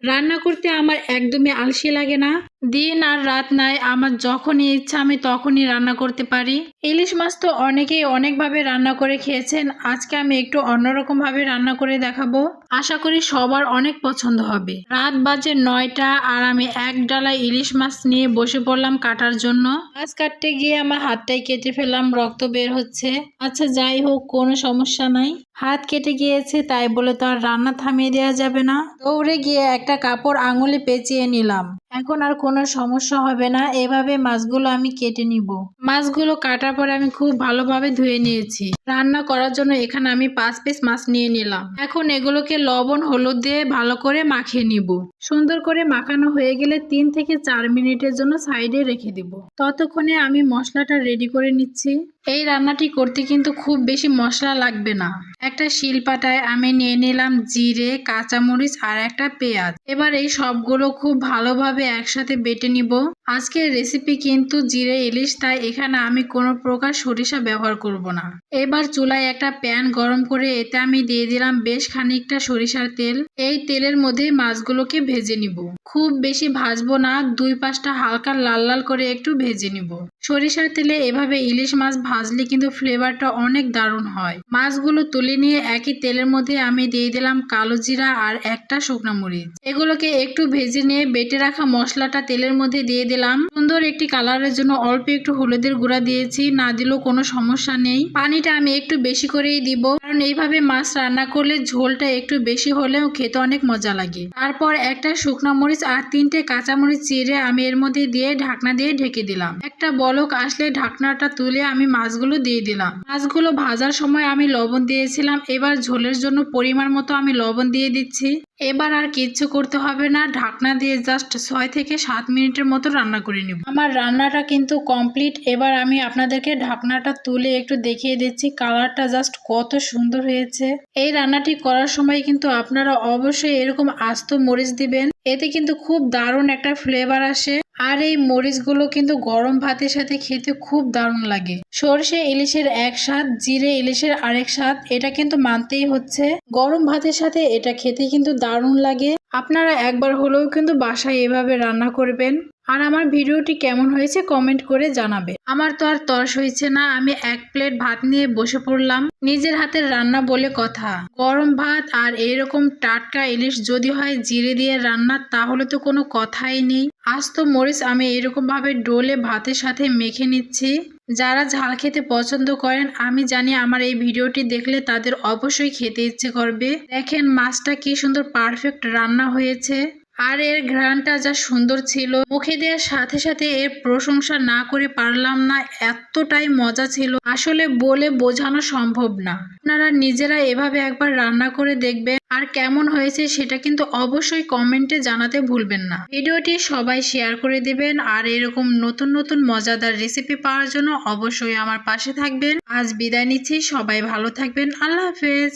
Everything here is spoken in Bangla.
রান্না করতে আমার একদমই আলসি লাগে না। দিন আর রাত নাই, আমার যখনই ইচ্ছা আমি তখনই রান্না করতে পারি। ইলিশ মাছ তো অনেকেই অনেকভাবে রান্না করে খেয়েছেন, আজকে আমি একটু অন্যরকম ভাবে রান্না করে দেখাবো। আশা করি সবার অনেক পছন্দ হবে। রাত বাজে 9টা আর আমি এক ডালা ইলিশ মাছ নিয়ে বসে পড়লাম কাটার জন্য। মাছ কাটতে গিয়ে আমার হাতটাই কেটে ফেললাম, রক্ত বের হচ্ছে। আচ্ছা যাই হোক, কোনো সমস্যা নাই। হাত কেটে গিয়েছে তাই বলে তো আর রান্না থামিয়ে দেওয়া যাবে না। দৌড়ে গিয়ে একটা কাপড় আঙুলে পেঁচিয়ে নিলাম। এখন আর কোনো সমস্যা হবে না, এভাবে মাছগুলো আমি কেটে নিব। মাছগুলো কাটার পরে আমি খুব ভালোভাবে ধুয়ে নিয়েছি। রান্না করার জন্য এখানে আমি 5 পিস মাছ নিয়ে নিলাম। এখন এগুলোকে লবণ হলুদ দিয়ে ভালো করে মাখিয়ে নিব। সুন্দর করে মাখানো হয়ে গেলে 3 থেকে 4 মিনিটের জন্য সাইডে রেখে দিব। ততক্ষণে আমি মশলাটা রেডি করে নিচ্ছি। এই রান্নাটি করতে কিন্তু খুব বেশি মশলা লাগবে না। একটা শিলপাটায় আমি নিয়ে নিলাম জিরে, কাঁচামরিচ আর একটা পেঁয়াজ। এবার এই সবগুলো খুব ভালোভাবে একসাথে বেটে নিব। আজকের রেসিপি কিন্তু জিরে ইলিশ, তাই এখানে আমি কোনো প্রকার সরিষা ব্যবহার করব না। এবার চুলায় একটা প্যান গরম করে এতে আমি দিয়ে দিলাম বেশ খানিকটা সরিষার তেল। এই তেলের মধ্যে মাছগুলোকে ভেজে নিব। খুব বেশি ভাজবো না, 2-5টা হালকা লাল লাল করে একটু ভেজে নিব। সরিষার তেলে এভাবে ইলিশ মাছ ভাজলে কিন্তু ফ্লেভারটা অনেক দারুণ হয়। মাছগুলো তুলে নিয়ে একই তেলের মধ্যে আমি দিয়ে দিলাম কালো জিরা আর একটা শুকনো মরিচ। এগুলোকে একটু ভেজে নিয়ে বেটে রাখা মশলাটা তেলের মধ্যে দিয়ে দিলাম। সুন্দর একটি কালারের জন্য অল্প একটু হলুদের গুঁড়া দিয়েছি, না দিলেও কোনো সমস্যা নেই। পানিটা আমি একটু বেশি করেই দিব, কারণ এইভাবে মাছ রান্না করলে ঝোলটা একটু বেশি হলেও খেতে অনেক মজা লাগে। তারপর একটা শুকনো মরিচ আর 3টে কাঁচামরিচ চিড়ে আমি এর মধ্যে দিয়ে ঢাকনা দিয়ে ঢেকে দিলাম। একটা বলক আসলে ঢাকনাটা তুলে আমি মাছগুলো দিয়ে দিলাম। মাছগুলো ভাজার সময় আমি লবণ দিয়েছিলাম, এবার ঝোলের জন্য পরিমাণ মতো আমি লবণ দিয়ে দিচ্ছি। এবার আর কিচ্ছু করতে হবে না, ঢাকনা দিয়ে জাস্ট 6 থেকে 7 মিনিটের মতো রান্না করে নিব। আমার রান্নাটা কিন্তু কমপ্লিট। এবার আমি আপনাদেরকে ঢাকনাটা তুলে একটু দেখিয়ে দিচ্ছি কালারটা জাস্ট কত সুন্দর হয়েছে। এই রান্নাটি করার সময় কিন্তু আপনারা অবশ্যই এরকম আস্ত মরিচ দিবেন, এতে কিন্তু খুব দারুণ একটা ফ্লেভার আসে। আর এই মরিচগুলো কিন্তু গরম ভাতের সাথে খেতে খুব দারুণ লাগে। সরষে ইলিশের এক স্বাদ, জিরে ইলিশের আরেক স্বাদ, এটা কিন্তু মানতেই হচ্ছে। গরম ভাতের সাথে এটা খেতে কিন্তু দারুণ লাগে। আপনারা একবার হলেও কিন্তু বাসায় এভাবে রান্না করবেন। আর আমার ভিডিওটি কেমন হয়েছে কমেন্ট করে জানাবে। আমার তো আর তর্স হয়েছে না, আমি 1 প্লেট ভাত নিয়ে বসে পড়লাম। নিজের হাতের রান্না বলে কথা, গরম ভাত আর এইরকম টাটকা ইলিশ যদি হয় জিরে দিয়ে রান্না, তাহলে তো কোনো কথাই নেই। আস্ত মরিচ আমি এরকম ভাবে ডোলে ভাতের সাথে মেখে নিচ্ছি। যারা ঝাল খেতে পছন্দ করেন, আমি জানি আমার এই ভিডিওটি দেখলে তাদের অবশ্যই খেতে ইচ্ছে করবে। দেখেন মাছটা কি সুন্দর পারফেক্ট রান্না হয়েছে। আর এর ঘ্রাণটা যা সুন্দর ছিল, মুখে দেওয়ার সাথে সাথে এর প্রশংসা না করে পারলাম না, এতটাই মজা ছিল আসলে বলে বোঝানো সম্ভব না। আপনারা নিজেরা এভাবে একবার রান্না করে দেখবেন, আর কেমন হয়েছে সেটা কিন্তু অবশ্যই কমেন্টে জানাতে ভুলবেন না। ভিডিওটি সবাই শেয়ার করে দিবেন, আর এরকম নতুন নতুন মজাদার রেসিপি পাওয়ার জন্য অবশ্যই আমার পাশে থাকবেন। আজ বিদায় নিচ্ছি, সবাই ভালো থাকবেন, আল্লাহ হাফেজ।